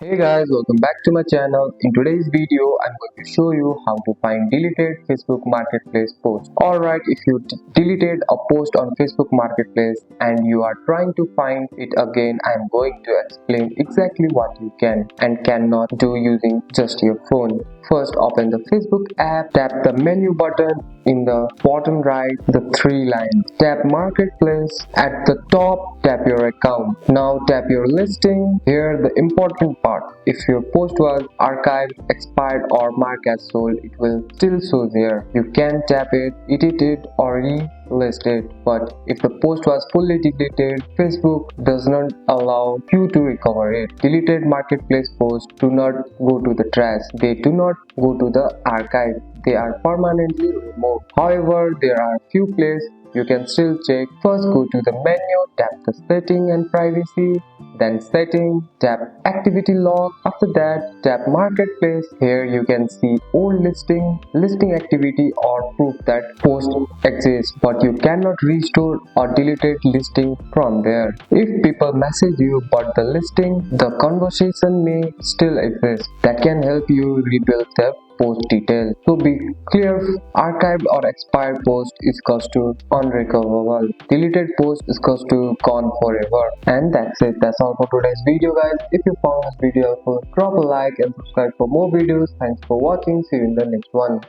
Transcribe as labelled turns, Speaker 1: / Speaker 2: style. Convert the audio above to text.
Speaker 1: Hey guys, welcome back to my channel. In today's video, I'm going to show you how to find deleted Facebook Marketplace post. Alright, if you deleted a post on Facebook Marketplace and you are trying to find it again, I'm going to explain exactly what you can and cannot do using just your phone. First, open the Facebook app, tap the menu button in the bottom right, the three lines. Tap Marketplace. At the top, tap your account. Now tap your listing. Here the important part. If your post was archived, expired or marked as sold, it will still show there. You can tap it, edit it or relist it. But if the post was fully deleted, Facebook does not allow you to recover it. Deleted marketplace posts do not go to the trash. They do not go to the archive. They are permanently removed. However, there are few places you can still check. First, go to the menu, tap the setting and privacy, then setting, tap activity log. After that, tap marketplace. Here you can see old listing activity or proof that post exists, but you cannot restore or deleted listing from there. If people message you but the conversation may still exist. That can help you rebuild the post details. So be clear, archived or expired post is equals to unrecoverable. Deleted post is equals to gone forever. And that's it. That's all for today's video guys. If you found this video helpful, drop a like and subscribe for more videos. Thanks for watching. See you in the next one.